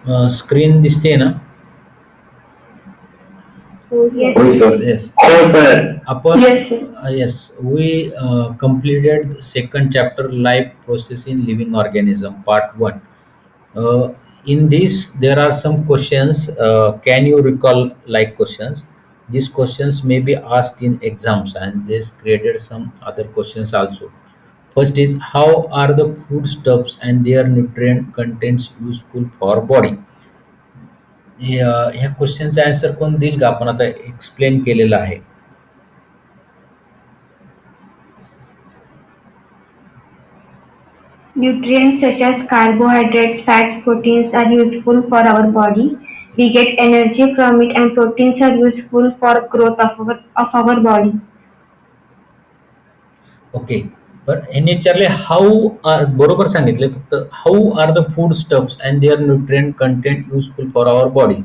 Screen दिसते ना? Yes. होय सर. Yes. हो sir. Upon Yes, sir. yes, we completed the second chapter, life process in living organism, part one. Uh, in this, there are some questions. Can you recall like questions? These questions may be asked in exams, and this created some other questions also. First is, how are the foodstuffs and their nutrient contents useful for body? ह्या क्वेश्चनचा answer कोण देईल का? आपण आता explain केलेला आहे. Nutrients such as carbohydrates, fats, proteins are useful for our body. We get energy from it, and proteins are useful for growth of our body. Okay. पण ह्यांनी विचारले हाऊ आर, बरोबर सांगितले, फक्त how are the food stuffs and their nutrient content useful for our bodies.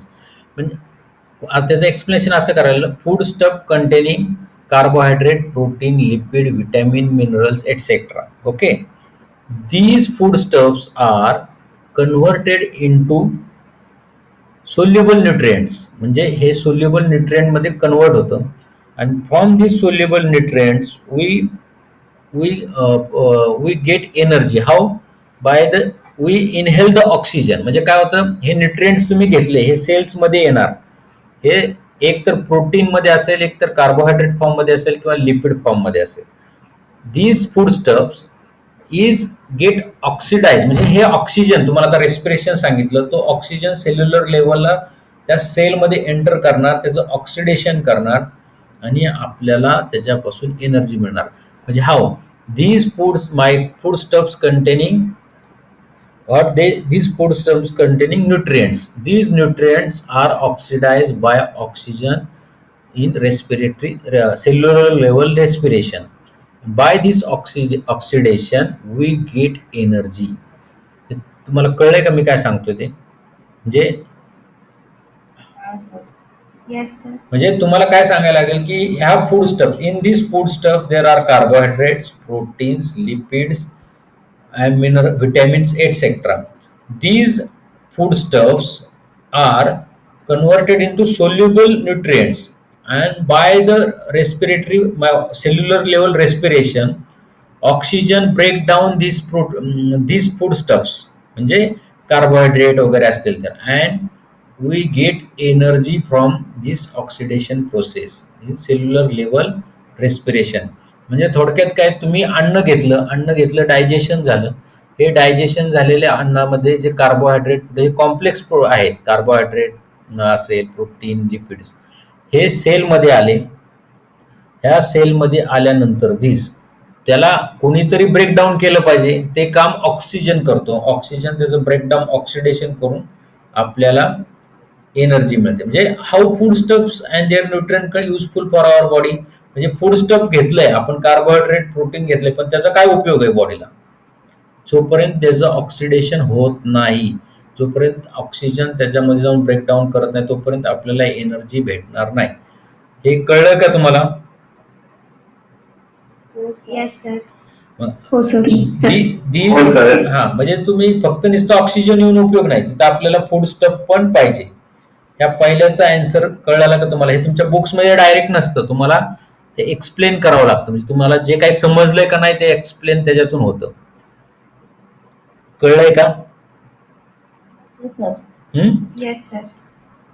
म्हणजे त्याचं explanation असं करायला, food stuff containing carbohydrate, protein, lipid, vitamin, minerals etcetera. Okay. These food stuffs are converted into soluble nutrients, म्हणजे हे सोल्युबल न्यूट्रिएंटमध्ये convert होतं. आणि from this soluble nutrients we get energy. How? By the we inhale the oxygen. म्हणजे काय होतं, हे न्यूट्रिएंट्स तुम्ही घेतले, हे सेल्स मध्ये येणार. हे एक तर प्रोटीन मध्ये असेल, एक तर कार्बोहायड्रेट फॉर्म मध्ये असेल, किंवा लिपिड फॉर्म मध्ये असेल. These food stuffs is get oxidise, म्हणजे हे ऑक्सिजन तुम्हाला आता रेस्पिरेशन सांगितलं, तो ऑक्सिजन सेल्युलर लेवलला त्या सेलमध्ये एंटर करणार, त्याचं ऑक्सिडेशन करणार, आणि आपल्याला त्याच्यापासून एनर्जी मिळणार. म्हणजे how these food stuffs containing, these food stuffs containing nutrients. These nutrients are oxidized by oxygen in respiratory cellular level respiration. By this oxidation we get energy. तुम्हाला कळलंय का मी काय सांगतोय ते? म्हणजे Yes, sir. म्हणजे तुम्हाला काय सांगायला लागेल की ह्या food stuff, in this food stuff there are carbohydrates, proteins, lipids and mineral vitamins etc. These foodstuffs are converted into soluble nutrients, and by the respiratory cellular level respiration, oxygen break down these foodstuffs, म्हणजे carbohydrate वगैरे असतील तर, and we get energy from this oxidation process in cellular level respiration. म्हणजे थोडक्यात काय, तुम्ही अन्न घेतलं, डायजेशन झालं. हे डायजेशन झालेल्या अन्नामध्ये जे कार्बोहायड्रेट, हे कॉम्प्लेक्स आहेत, कार्बोहायड्रेट असेल, प्रोटीन, लिपिड्स, हे सेलमध्ये आले. ह्या सेलमध्ये आल्यानंतर त्याला कोणीतरी ब्रेकडाऊन केलं पाहिजे, ते काम ऑक्सिजन करतो. ऑक्सिजन त्याचं ब्रेकडाऊन, ऑक्सिडेशन करून आपल्याला एनर्जी मिळते. म्हणजे how food stuffs and their nutrient useful for our body. म्हणजे फूड स्टफ घेतलंय आपण, कार्बोहायड्रेट, प्रोटीन घेतलंय, पण त्याचा काय उपयोग आहे बॉडीला? जोपर्यंत त्याचं ऑक्सिडेशन होत नाही, जोपर्यंत ऑक्सिजन त्याच्यामध्ये जाऊन ब्रेकडाऊन करत नाही, तोपर्यंत आपल्याला एनर्जी भेटणार नाही. हे कळलं का तुम्हाला? Yes, sir. मग हो, sir. हो, sir. हा, म्हणजे तुम्ही फक्त नुसतं ऑक्सिजन येऊन उपयोग नाही, तिथं आपल्याला फूड स्टफ पण पाहिजे. ह्या पहिल्याचा आन्सर कळाला का तुम्हाला? हे तुमच्या बुक्स मध्ये डायरेक्ट नसतं, तुम्हाला ते एक्सप्लेन करावं लागतं. म्हणजे तुम्हाला जे काही समजलंय का नाही ते एक्सप्लेन त्याच्यातून होतं. कळलंय का? Yes, sir.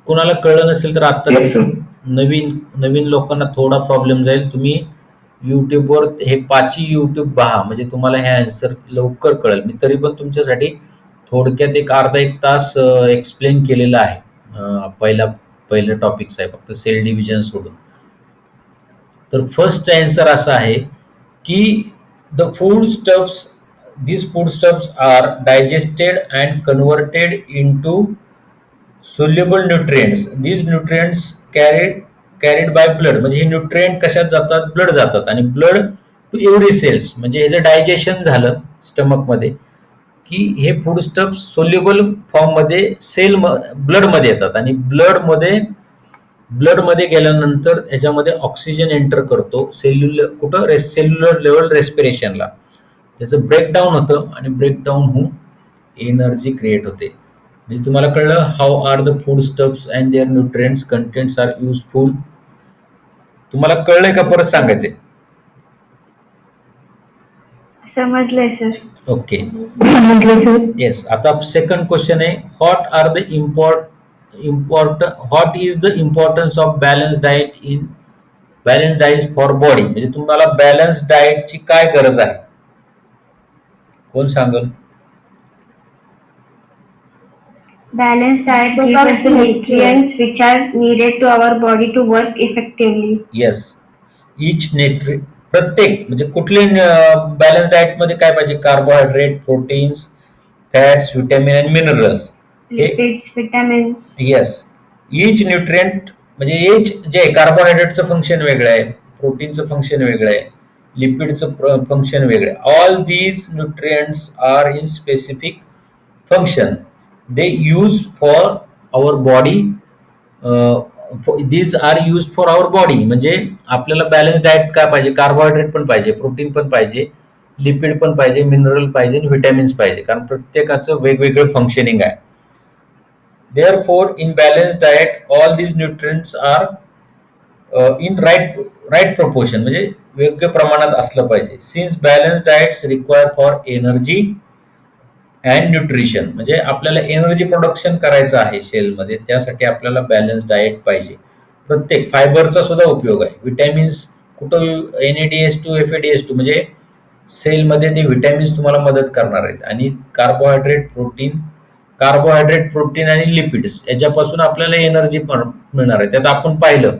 कोणाला कळलं नसेल तर आता Yes, sir. नवीन नवीन लोकांना थोडा प्रॉब्लेम जाईल. तुम्ही युट्यूबवर हे 5 युट्यूब पहा, म्हणजे तुम्हाला हे आन्सर लवकर कळेल. मी तरी पण तुमच्यासाठी थोडक्यात एक अर्धा एक तास एक्सप्लेन केलेला आहे. पहिलं टॉपिक्स आहे फक्त सेल डिव्हिजन सोडून. तर फर्स्ट आन्सर असा आहे की the food stuffs, these foodstuffs are digested and converted into soluble nutrients. These nutrients carried by blood. म्हणजे हे न्यूट्रिएंट कशात जातात? ब्लड जातात, आणि ब्लड टू एव्हरी सेल्स. म्हणजे ह्याचं डायजेशन झालं स्टमक मध्ये की हे फूड स्टफ सोल्युबल फॉर्म मध्ये ब्लड मध्ये येतात, आणि ब्लड मध्ये गेल्यानंतर ह्याच्यामध्ये ऑक्सिजन एंटर करतो सेल्युलर लेवल रेस्पिरेशनला. त्याचं ब्रेकडाऊन होतं, आणि ब्रेकडाऊन होऊन एनर्जी क्रिएट होते. म्हणजे तुम्हाला कळलं how are the food stuffs and their nutrients contents are useful. तुम्हाला कळलंय का परत सांगायचे? समजलंय सर. ओके. समजलंय सर. येस. आता सेकंड क्वेश्चन आहे what are the what is the importance of balance diet for body. म्हणजे तुम्हाला बॅलन्स डाएटची काय गरज आहे? कोण सांगल? Balanced diet gives us the nutrients which are needed to our body to work effectively. Yes. प्रत्येक म्हणजे कुठली बॅलन्स डाएट मध्ये काय पाहिजे? कार्बोहायड्रेट, प्रोटीन्स, फॅट्स, विटॅमिन आणि मिनरल्स. Lipids, vitamins. येस. इच न्यूट्रिएंट म्हणजे इच जे कार्बोहायड्रेटचं फंक्शन वेगळं आहे, प्रोटीनचं फंक्शन वेगळं आहे, लिपिडचं फंक्शन वेगळं आहे. All these nutrients are in specific function. They use for our body. These are use for our body. म्हणजे आपल्याला बॅलन्स डाएट काय पाहिजे? कार्बोहायड्रेट पण पाहिजे, प्रोटीन पण पाहिजे, लिपिड पण पाहिजे, मिनरल पाहिजे आणि व्हिटॅमिन्स पाहिजे, कारण प्रत्येकाचं वेगवेगळं फंक्शनिंग आहे. Therefore, in balanced diet, all these nutrients are in right proportion. म्हणजे योग्य प्रमाणात असलं पाहिजे. Since balanced diets require for energy and nutrition, म्हणजे आपल्याला एनर्जी प्रोडक्शन करायचं आहे सेलमध्ये, त्यासाठी आपल्याला बॅलन्स डाएट पाहिजे. प्रत्येक फायबरचा सुद्धा उपयोग आहे. विटॅमिन्स कुठं? NADH2, FADH2 म्हणजे सेलमध्ये ते विटॅमिन्स तुम्हाला मदत करणार आहेत. आणि कार्बोहायड्रेट, प्रोटीन आणि लिपिड्स याच्यापासून आपल्याला एनर्जी मिळणार आहे. त्यात आपण पाहिलं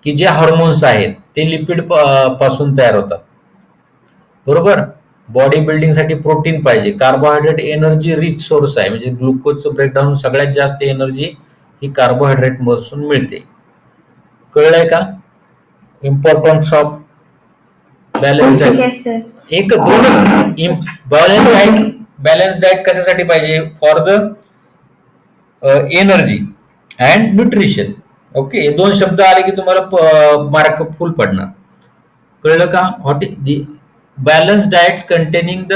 की जे हार्मोन्स आहेत ते लिपिड पासून तयार होतात, बरोबर. बॉडी बिल्डिंगसाठी प्रोटीन पाहिजे. कार्बोहायड्रेट एनर्जी रिच सोर्स आहे, म्हणजे ग्लुकोजचं ब्रेकडाऊन सगळ्यात जास्त एनर्जी ही कार्बोहायड्रेट पासून मिळते. कळलंय का? Importance of balance diet. एक दोन बॅलन्स डाएट कशासाठी पाहिजे? For the energy and nutrition. Okay. हे दोन शब्द आले की तुम्हाला मार्क फुल पडणार. कळलं का? What is balance diets containing the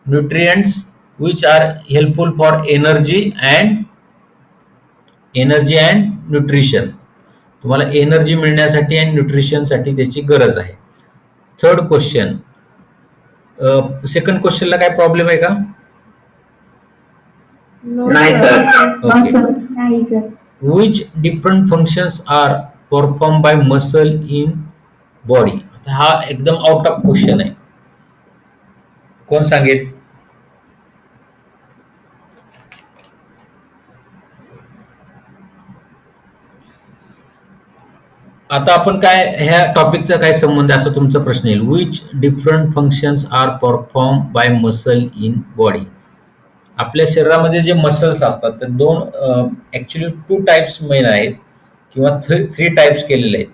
nutrients which are helpful for energy and nutrition. तुम्हाला एनर्जी मिळण्यासाठी आणि न्यूट्रिशनसाठी त्याची गरज आहे. Third question. सेकंड क्वेश्चनला काय प्रॉब्लेम आहे का? नाही sir. Which different functions are performed by muscle in body? हा एकदम आउट ऑफ क्वेश्चन आहे. कोण सांगेल? आता आपण काय ह्या टॉपिकचा काय संबंध असं तुमचा प्रश्न येईल. Which different functions are perform by muscle in body. आपल्या शरीरामध्ये जे मसल्स असतात ते दोन ऍक्च्युली 2 टाइप्स मेन आहेत किंवा 3 टाइप्स केलेले आहेत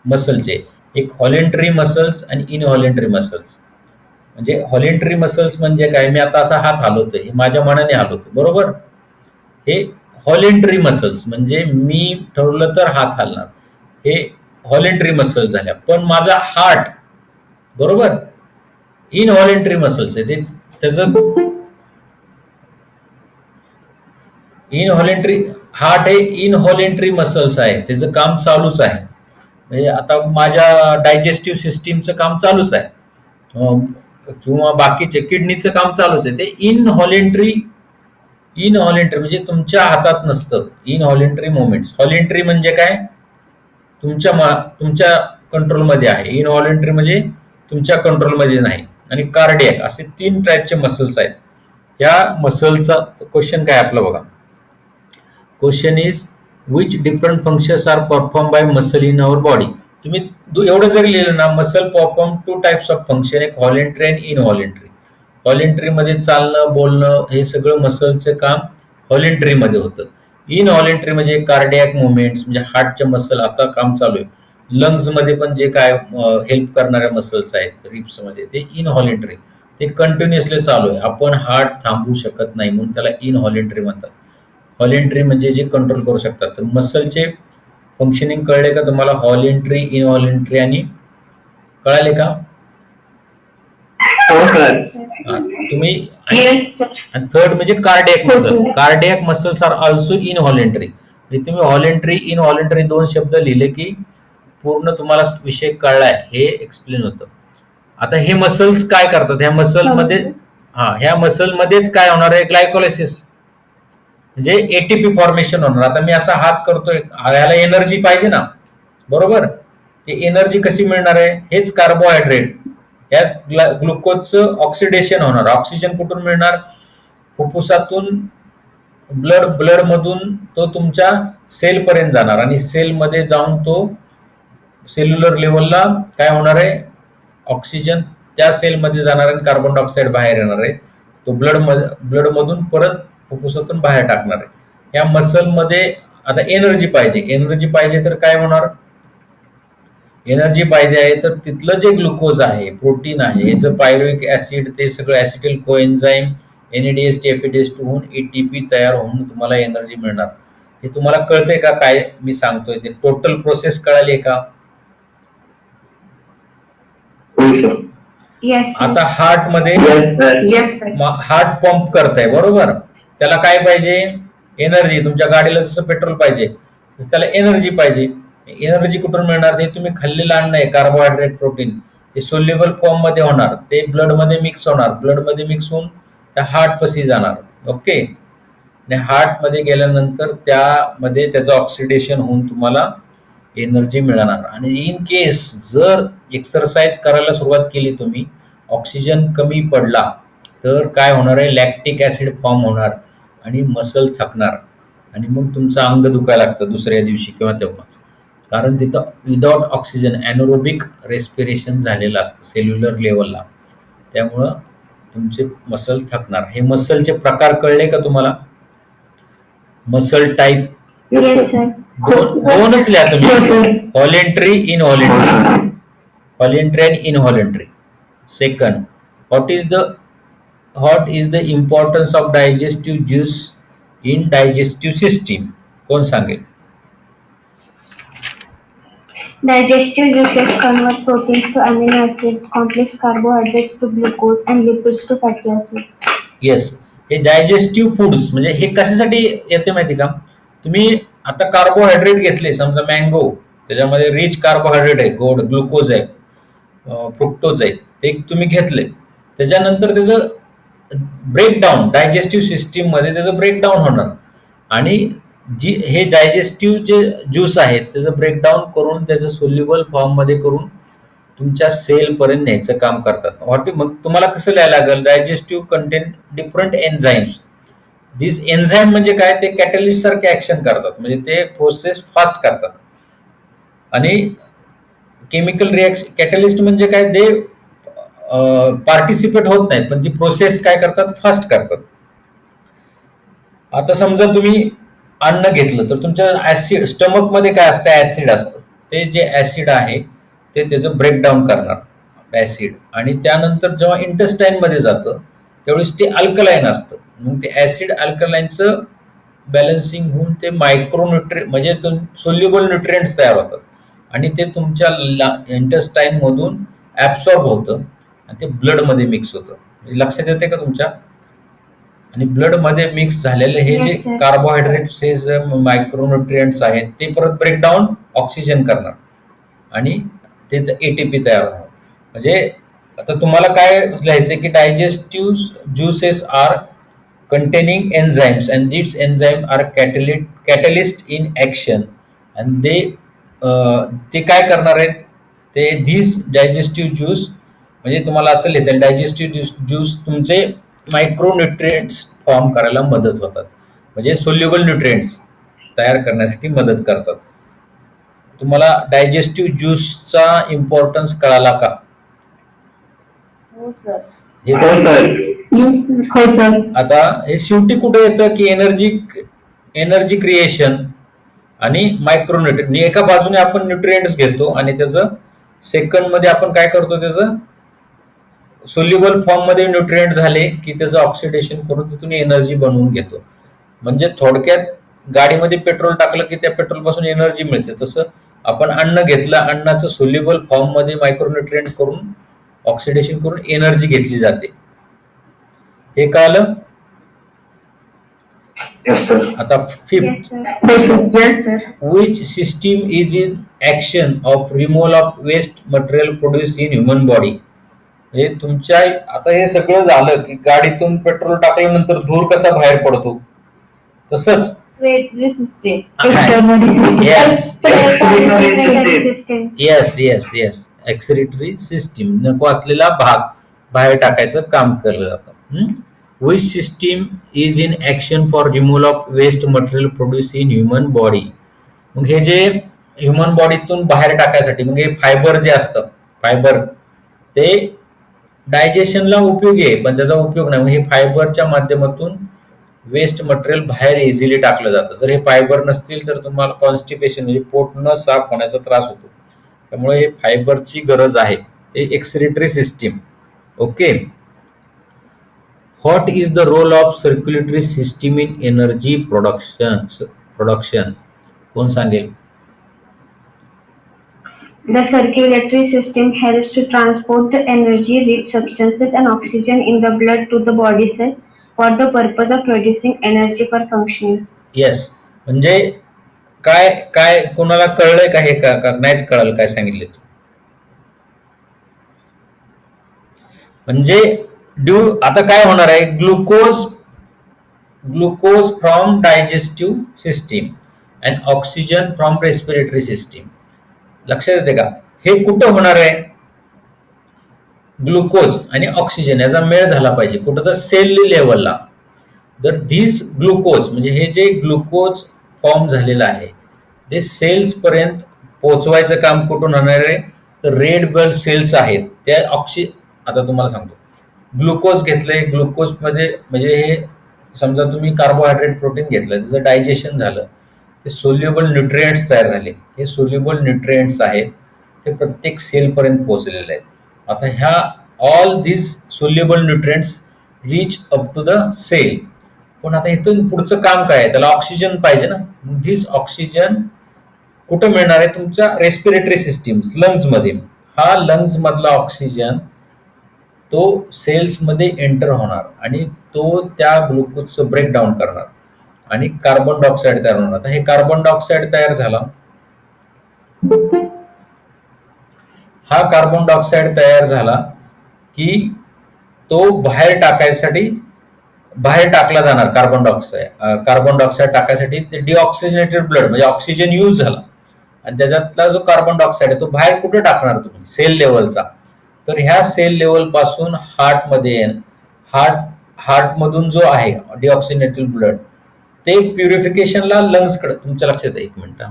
मसलचे. एक व्हॉलेंटरी मसल्स आणि इनव्हॉलेंटरी मसल्स. म्हणजे व्हॉलेंटरी मसल्स म्हणजे काय? मी आता असा हात हलवतोय, हे माझ्या मनाने हलवतो, बरोबर. हे व्हॉलेंटरी मसल्स म्हणजे मी ठरवलं तर हात हलणार, हे व्हॉलेंटरी मसल्स झाल्या. पण माझा हार्ट, बरोबर, इनव्हॉलेंटरी मसल्स आहे. त्याचं इनव्हॉलेंटरी हार्ट हे इनव्हॉलेंटरी मसल्स आहे, त्याचं काम चालूच आहे. म्हणजे आता माझ्या डायजेस्टिव्ह सिस्टीमचं काम चालूच आहे किंवा बाकीचे किडनीचं काम चालूच आहे. ते इनव्हॉलेंटरी म्हणजे तुमच्या हातात नसतं. इनव्हॉलेंटरी मुवमेंट्स. व्हॉलेंटरी म्हणजे काय? तुमच्या कंट्रोलमध्ये आहे. इनव्हॉलेंटरी म्हणजे तुमच्या कंट्रोलमध्ये नाही. आणि कार्डियक असे 3 टाईपचे मसल्स आहेत. या मसलचा क्वेश्चन काय आपला बघा. Question is which different functions are perform by muscle in our body. तुम्ही एवढं जर लिहिलं ना, muscle perform 2 types of function, एक व्हॉलेंटरी आणि इनव्हॉलेंटरी. व्हॉलेंटरी मध्ये चालणं, बोलणं हे सगळं मसलचं काम व्हॉलेंटरी मध्ये होतं. इनव्हॉलेंटरी म्हणजे कार्डियक मुवमेंट्स म्हणजे हार्टचे मसल आता काम चालू आहे. लंग्स मध्ये पण जे काय हेल्प करणाऱ्या मसल्स आहेत रिप्स मध्ये ते इनव्हॉलेंटरी, ते कंटिन्युअसली चालू आहे. आपण हार्ट थांबवू शकत नाही म्हणून त्याला इनव्हॉलेंटरी म्हणतात. व्हॉलेंटरी म्हणजे जे कंट्रोल करू शकतात. तर मसलचे फंक्शनिंग कळले का तुम्हाला? व्हॉलेंटरी, इनव्हॉलेंटरी आणि कळाले का? हा, तुम्ही Yes, sir. आणि थर्ड म्हणजे कार्डियक हो, muscle. sir. Cardiac muscles are also involuntary. म्हणजे तुम्ही व्हॉलेंटरी इनव्हॉलेंटरी दोन शब्द लिहिले की पूर्ण तुम्हाला विषय कळलाय हे एक्सप्लेन होतं. आता हे मसल्स काय करतात, ह्या मसलमध्ये ह्या मसलमध्येच काय होणार आहे, ग्लायकोलायसिस म्हणजे एटीपी फॉर्मेशन होणार. आता मी असा हात करतोय, ह्याला एनर्जी पाहिजे ना, बरोबर. ते एनर्जी कशी मिळणार आहे, हेच कार्बोहायड्रेट, याच ग्लुकोजचं ऑक्सिडेशन होणार. ऑक्सिजन कुठून मिळणार, फुफ्फुसातून, ब्लड मधून तो तुमच्या सेल पर्यंत जाणार आणि सेलमध्ये जाऊन तो सेल्युलर लेवलला काय होणार आहे, ऑक्सिजन त्या सेलमध्ये जाणार आणि कार्बन डायऑक्साईड बाहेर येणार आहे. तो ब्लड मधून परत फुफ्फुसातून बाहेर टाकणार आहे. या मसलमध्ये आता एनर्जी पाहिजे. एनर्जी पाहिजे तर काय होणार, एनर्जी पाहिजे आहे तर तिथलं जे ग्लुकोज आहे, प्रोटीन आहे, याचं पायरुविक ऍसिड, ते सगळं ऍसिटिल कोएन्झाईम, NADH TFADH2 होऊन ATP तयार होऊन तुम्हाला एनर्जी मिळणार. हे तुम्हाला कळतंय का काय मी सांगतोय ते, टोटल प्रोसेस कळाली का? Yes, sir. आता हार्ट मध्ये Yes, sir. हार्ट पंप करताय, बरोबर. त्याला काय पाहिजे, एनर्जी. तुमच्या गाडीला जसं पेट्रोल पाहिजे तसं त्याला एनर्जी पाहिजे. एनर्जी कुठून मिळणार, ते तुम्ही खाल्लेलं अन्न आहे, कार्बोहायड्रेट, प्रोटीन, ते सोल्युबल फॉर्म मध्ये होणार, ते ब्लड मध्ये मिक्स होणार, ब्लड मध्ये मिक्स होऊन त्या हार्ट पशी जाणार. ओके. आणि हार्ट मध्ये गेल्यानंतर त्यामध्ये त्याचं ऑक्सिडेशन होऊन तुम्हाला एनर्जी मिळणार. आणि इन केस जर एक्सरसाइज करायला सुरुवात केली तुम्ही, ऑक्सिजन कमी पडला तर काय होणार आहे, लॅक्टिक ऍसिड फॉर्म होणार आणि मसल थकणार आणि मग तुमचं अंग दुखायला लागतं दुसऱ्या दिवशी किंवा तेव्हाच. कारण तिथं विदाउट ऑक्सिजन ॲनोरोबिक रेस्पिरेशन झालेलं असतं सेल्युलर लेवलला, त्यामुळं तुमचे मसल थकणार. हे मसलचे प्रकार कळले का तुम्हाला? Muscle type Yes, sir. दोनच लिहा तुम्ही, व्हॉलेंटरी, इनव्हॉलेंटरी. व्हॉलेंटरी आणि involuntary. Second, what is the importance of digestive juice in digestive system? कोण सांगेल? Digestive juices convert proteins to amino acids, complex carbohydrates to glucose, and lipids to fatty acids. Yes. हे digestive foods म्हणजे हे कशासाठी येते माहिती का? तुम्ही आता कार्बोहायड्रेट घेतले, समजा मँगो, त्याच्यामध्ये रिच कार्बोहायड्रेट आहे, गोड ग्लुकोज आहे, फ्रुक्टोज आहे, ते तुम्ही घेतले, त्याच्यानंतर त्याचं ब्रेकडाऊन डायजेस्टिव्ह सिस्टीम मध्ये त्याचं ब्रेकडाऊन होणार आणि हे डायजेस्टिव्ह जे ज्यूस आहेत त्याचं ब्रेकडाऊन करून त्याचं सोल्युबल फॉर्म मध्ये करून तुमच्या सेल पर्यंत न्यायचं काम करतात. मग तुम्हाला कसं लिहायला लागेल, डायजेस्टिव्ह कंटेन डिफरंट एन्झाईम्स. दिस एन्झाईम म्हणजे काय, ते कॅटलिस्ट सारखे ऍक्शन करतात, म्हणजे ते प्रोसेस फास्ट करतात. आणि केमिकल रिॲक्शन, कॅटलिस्ट म्हणजे काय, ते पार्टिसिपेट होत नाहीत पण ती प्रोसेस काय करतात, फास्ट करतात. आता समजा तुम्ही अन्न घेतलं तर तुमच्या ऍसिड, स्टमक मध्ये काय असतं, ऍसिड असतं. ते जे ऍसिड आहे ते त्याचं ब्रेकडाऊन करणार ऍसिड आणि त्यानंतर जेव्हा इंटेस्टाईन मध्ये जातं त्यावेळेस ते अल्कलाईन असतं. मग ते ऍसिड अल्कलाईनचं बॅलन्सिंग होऊन ते मायक्रोन्युट्रिय म्हणजे सोल्युबल न्यूट्रिएंट्स तयार होतात आणि ते तुमच्या इंटेस्टाईन मधून ऍब्सॉर्ब होतं आणि ते ब्लड मध्ये मिक्स होतं. म्हणजे लक्षात येते का तुमच्या? आणि ब्लड मध्ये मिक्स झालेले हे जे Yes, sir. कार्बोहायड्रेट्स, हे जे मायक्रोन्युट्रिएंट्स आहेत ते परत ब्रेकडाऊन ऑक्सिजन करणार आणि ते एटीपी तयार होणार. म्हणजे आता तुम्हाला काय लिहायचं की digestive juices are containing enzymes and these enzymes are catalyst in action and ते काय करणार आहेत, ते these digestive juice म्हणजे तुम्हाला असं लिहिता येईल, डायजेस्टिव्ह ज्यूस तुमचे मायक्रोन्युट्रिएंट्स फॉर्म करायला मदत होतात, म्हणजे सोल्युबल न्यूट्रिएंट्स तयार करण्यासाठी मदत करतात. तुम्हाला डायजेस्टिव्ह ज्यूसचा इम्पॉर्टन्स कळाला का? हो सर. हे Yes, sir. हो, sir. आता हे शेवटी कुठे येतं की एनर्जी क्रिएशन आणि मायक्रोन्युट्रिएंट. एका बाजूने आपण न्यूट्रिएंट्स घेतो आणि त्याचं सेकंड मध्ये आपण काय करतो, त्याचं सोल्युबल फॉर्म मध्ये न्यूट्रिएंट झाले की त्याचं ऑक्सिडेशन करून तिथून एनर्जी बनवून घेतो. म्हणजे थोडक्यात गाडीमध्ये पेट्रोल टाकलं की त्या पेट्रोल पासून एनर्जी मिळते, तसं आपण अन्न घेतलं, अन्नाचं सोल्युबल फॉर्म मध्ये मायक्रोन्युट्रिएंट करून ऑक्सिडेशन करून एनर्जी घेतली जाते. हे कळलं? Yes, sir. आता Yes, fifth, sir. Yes, sir. which system is in action of removal of waste material produced in human body? म्हणजे तुमच्या आता हे सगळं झालं की गाडीतून पेट्रोल टाकल्यानंतर धूर कसा बाहेर पडतो तसंच Respiratory system. Yes Respiratory system. Yes yes yes excretory system नको असलेला भाग बाहेर टाकायचं काम केलं जातं. Which system is in action for removal of waste material produce in human body? मग हे जे ह्युमन बॉडीतून बाहेर टाकायसाठी मग हे फायबर जे असतं फायबर ते डायजेशनला उपयोगी आहे पण त्याचा उपयोग नाही. मग हे फायबरच्या माध्यमातून वेस्ट मटेरियल बाहेर इझिली टाकलं जातं. जर हे फायबर नसतील तर तुम्हाला कॉन्स्टिपेशन म्हणजे पोट न साफ होण्याचा त्रास होतो. त्यामुळे हे फायबरची गरज आहे. ते excretory system. Okay. What is the role of circulatory system in energy production? कोण सांगेल? The circulatory system helps to transport the energy-rich substances and oxygen in the blood to the body cell for the purpose of producing energy for functioning. Yes. म्हणजे काय काय कोणाला कळलंय का हे का नाहीच कळलं काय सांगितले? म्हणजे आता काय होणार आहे glucose from digestive system and oxygen from respiratory system. लक्षात येते का? हे कुठं होणार आहे? ग्लुकोज आणि ऑक्सिजन याचा मेळ झाला पाहिजे कुठं तर सेल लेवलला. तर धिस ग्लुकोज म्हणजे हे जे ग्लुकोज फॉर्म झालेलं आहे ते सेल्स पर्यंत पोहोचवायचं काम कुठून होणार आहे? तर रेड ब्लड सेल्स आहेत त्या आता तुम्हाला सांगतो ग्लुकोज घेतलंय ग्लुकोज मध्ये म्हणजे हे समजा तुम्ही कार्बोहायड्रेट प्रोटीन घेतलं त्याचं डायजेशन झालं ते सोल्युबल न्यूट्रिएंट्स तयार झाले. हे सोल्युबल न्यूट्रिएंट्स आहेत ते प्रत्येक सेलपर्यंत पोहोचलेले आहेत. आता ह्या all this soluble nutrients reach up to the cell. पण आता इथून पुढचं काम काय आहे? त्याला ऑक्सिजन पाहिजे ना. धिस ऑक्सिजन कुठं मिळणार आहे? तुमच्या रेस्पिरेटरी सिस्टीम लंग्स मध्ये. हा लंग्स मधला ऑक्सिजन तो सेल्स मध्ये एंटर होणार आणि तो त्या ग्लुकोजचं ब्रेकडाऊन करणार आणि कार्बन डायऑक्साईड तयार होणार. आता हे कार्बन डायऑक्साईड तयार झाला. हा कार्बन डायऑक्साईड तयार झाला की तो बाहेर टाकायसाठी बाहेर टाकला जाणार. कार्बन डायऑक्साईड टाकायसाठी ते डिऑक्सिजनेटेड ब्लड म्हणजे ऑक्सिजन यूज झाला आणि त्याच्यातला जो कार्बन डायऑक्साईड आहे तो बाहेर कुठे टाकणार तुम्ही? सेल लेवलचा. तर ह्या सेल लेवल पासून हार्ट मधून जो आहे डिऑक्सिजनेटेड ब्लड ते प्युरिफिकेशनला लंग्स कडे. तुमच्या लक्षात एक मिनिट.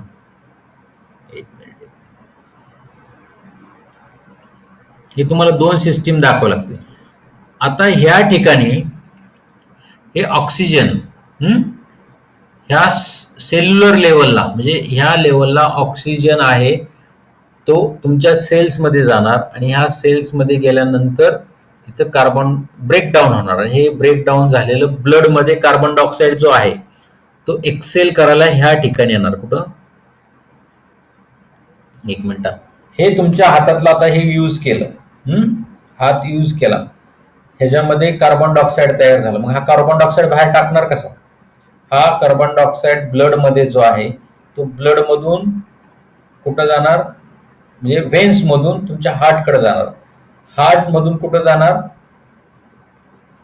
हे तुम्हाला दोन सिस्टीम दाखवावं लागते. आता ह्या ठिकाणी हे ऑक्सिजन ह्या सेल्युलर लेवलला म्हणजे ह्या लेवलला ऑक्सिजन आहे तो तुमच्या सेल्समध्ये जाणार आणि ह्या सेल्समध्ये गेल्यानंतर तिथं कार्बन ब्रेकडाऊन होणार आणि हे ब्रेकडाऊन झालेलं ब्लडमध्ये कार्बन डायऑक्साईड जो आहे तो एक्सेल करायला ह्या ठिकाणी येणार. कुठं? एक मिनिट. हे तुमच्या हातातलं आता हे यूज केलं हात यूज केला ह्याच्यामध्ये कार्बन डायऑक्साईड तयार झाला. मग हा कार्बन डायऑक्साईड बाहेर टाकणार कसा? हा कार्बन डायऑक्साईड ब्लड मध्ये जो आहे तो ब्लड मधून कुठं जाणार? म्हणजे व्हेन्स मधून तुमच्या हार्टकडे जाणार. हार्ट मधून कुठं जाणार?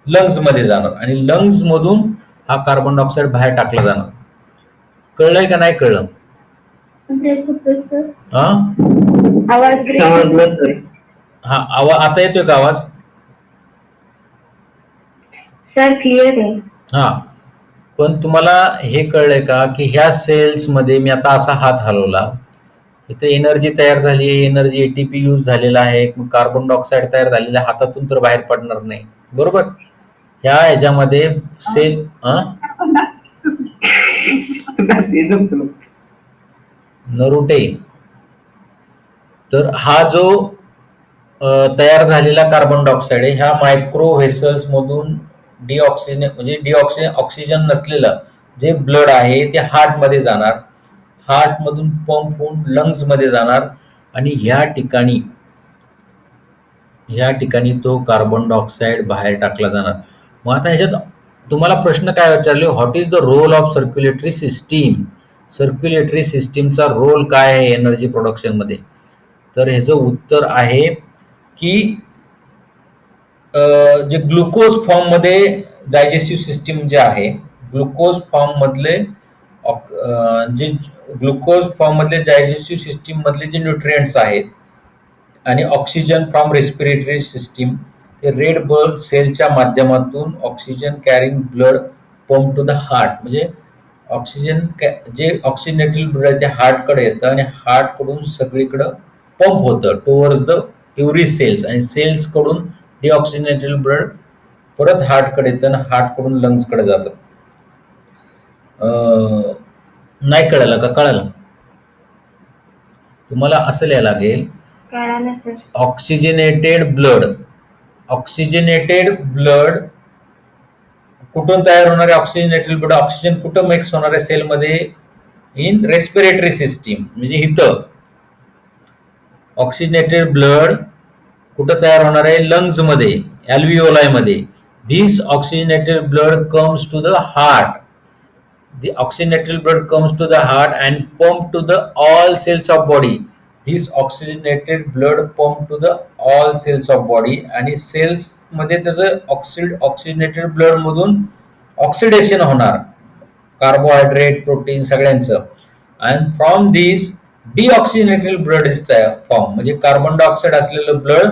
लंग्स मध्ये जाणार आणि लंग्स मधून हा कार्बन डायऑक्साईड बाहेर टाकला जाणार. कळलंय का नाही कळलं? हा आवाज हा आवाज आता येतोय का आवाज? सर क्लिअर आहे. हा पण तुम्हाला हे कळलंय का की ह्या सेल्स मध्ये मी आता असा हात हलवला इथे एनर्जी तयार झाली आहे. एनर्जी एटीपी यूज झालेला आहे. कार्बन डायऑक्साईड तयार झालेला हातातून तर बाहेर पडणार नाही बरोबर. ह्याच्यामध्ये सेल नरुटे तर हा जो तयार झालेला कार्बन डायऑक्साईड आहे ह्या मायक्रो व्हेसल्स मधून ऑक्सिजन नसलेलं जे ब्लड आहे ते हार्ट मध्ये जाणार. हार्ट मधून पंप होऊन लंग्स मध्ये जाणार आणि ह्या ठिकाणी तो कार्बन डायऑक्साईड बाहेर टाकला जाणार. मग आता ह्याच्यात तुम्हाला प्रश्न काय विचारले, what is the role of circulatory system? Circulatory सिस्टीमचा रोल काय आहे एनर्जी प्रोडक्शन मध्ये? तर ह्याचं उत्तर आहे की जे ग्लुकोज फॉर्म मध्ये डायजेस्टिव्ह सिस्टीम जे आहे, ग्लुकोज फॉर्म मधले जे ग्लुकोज फॉर्म मधले डायजेस्टिव्ह सिस्टीम मधले जे न्यूट्रिएंट्स आहेत आणि ऑक्सिजन फ्रॉम रेस्पिरेटरी सिस्टीम, हे रेड ब्लड सेलच्या माध्यमातून oxygen carrying blood pump to the heart, म्हणजे ऑक्सिजन जे ऑक्सिजनेटेड ब्लड आहे ते हार्टकडे येतं आणि हार्टकडून सगळीकडं पंप होतं टुवर्ड्स द एव्हरी सेल्स, आणि सेल्स कडून डिऑक्सिजनेटेड ब्लड परत हार्टकडे येतं आणि हार्टकडून लंग्सकडे जातं. नाही कळलं का? कळलं? तुम्हाला असं लिहायला लागेल, कळालं सर. ऑक्सिजनेटेड ब्लड कुठून तयार होणार आहे? ऑक्सिजनेटेड ब्लड, ऑक्सिजन कुठं मिक्स होणार आहे सेलमध्ये? इन रेस्पिरेटरी सिस्टीम, म्हणजे इथं ऑक्सिजनेटेड ब्लड कुठं तयार होणार आहे? लंग्स मध्ये, अल्व्हिओलाई मध्ये. This oxygenated blood comes to the heart. The oxygenated blood comes to the heart and pump to the all cells of body. This oxygenated blood pump to the all cells of body, आणि cells मध्ये त्याचं oxygenated blood मधून oxidation होणार, carbohydrate, protein सगळ्यांचं. आणि from this deoxygenated blood is form, म्हणजे carbon dioxide असलेलं blood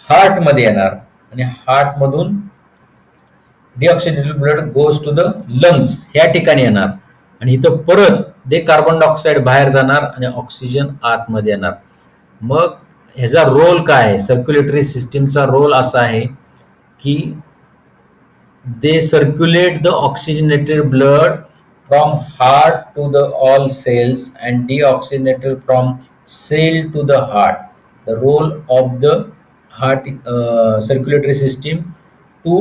heart मध्ये येणार आणि हार्ट मधून deoxygenated blood goes to the lungs, ह्या ठिकाणी येणार आणि इथं परत ते कार्बन डायऑक्साईड बाहेर जाणार आणि ऑक्सिजन आतमध्ये येणार. मग ह्याचा रोल काय आहे? सर्क्युलेटरी सिस्टीमचा रोल असा आहे की they circulate the oxygenated blood from heart to the all cells and deoxygenated from cell to the heart. The role of the heart circulatory system to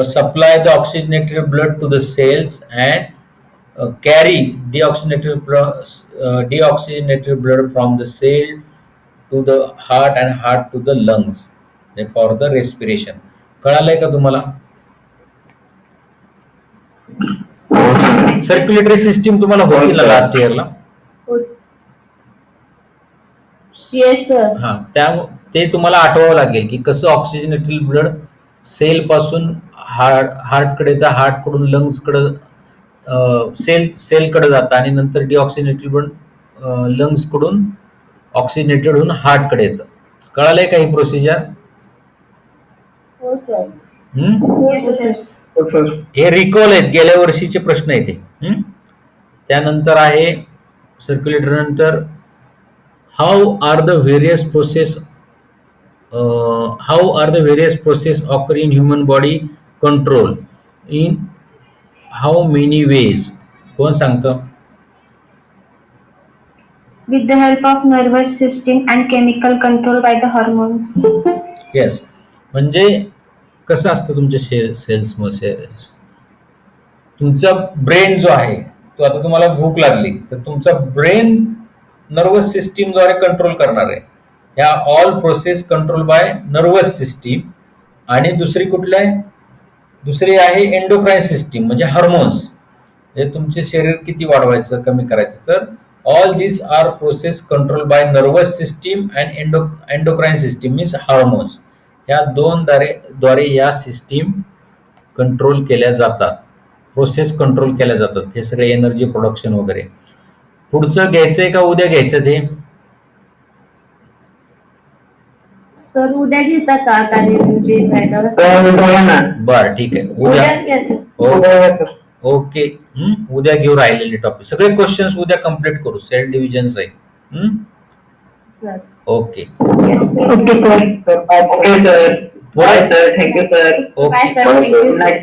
supply the oxygenated blood to the cells and carry deoxygenated blood from the cell to the heart and heart to the lungs for the respiration. कळालंय का तुम्हाला? Circulatory system तुम्हाला होती ना last इयरला? Yes sir. हा, ते तुम्हाला आठवावं लागेल की कसं ऑक्सिजनेटेड ब्लड सेल पासून हार्टकडे येतं, हार्टकडून लंग्सकडे, सेलकडे जातं आणि नंतर डिऑक्सिजनेटेड ब्लड लंग्सकडून ऑक्सिजनेटेड होऊन हार्टकडे येतं. कळालंय का ही प्रोसिजर? हो सर. हो सर. हे रिकॉल आहेत, गेल्या वर्षीचे प्रश्न आहेत हे. त्यानंतर आहे सर्क्युलेटर नंतर how are the various process occur in human body control in how many ways? कोण सांगतं? With the help of nervous system and chemical control by the hormones. Yes, म्हणजे कसं असतं तुमच्या सेल्समध्ये? तुमचा ब्रेन जो आहे तो, आता तुम्हाला भूक लागली तर तुमचा ब्रेन नर्वस सिस्टीमद्वारे कंट्रोल करणार आहे. ह्या all process control by nervous system. आणि दुसरी कुठली आहे? दुसरी आहे एंडोक्राइन सिस्टीम, म्हणजे हार्मोन्स, म्हणजे तुमचे शरीर किती वाढवायचं कमी करायचं. तर all this are process control by nervous system and endocrine system means hormones. या दोन द्वारे या सिस्टीम कंट्रोल केल्या जातात, प्रोसेस कंट्रोल केल्या जातात. हे सगळे एनर्जी प्रोडक्शन वगैरे. पुढचं घ्यायचंय का उद्या घ्यायचं ते? सर उद्या घेता का? बर, ठीक आहे, उद्या. ओके, उद्या घेऊ राहिलेले टॉपिक. सगळे क्वेश्चन्स उद्या कम्प्लीट करू. सेल डिव्हिजन्स आहे. सर. ओके. Okay sir. पुढे बाय सर. Thank you sir.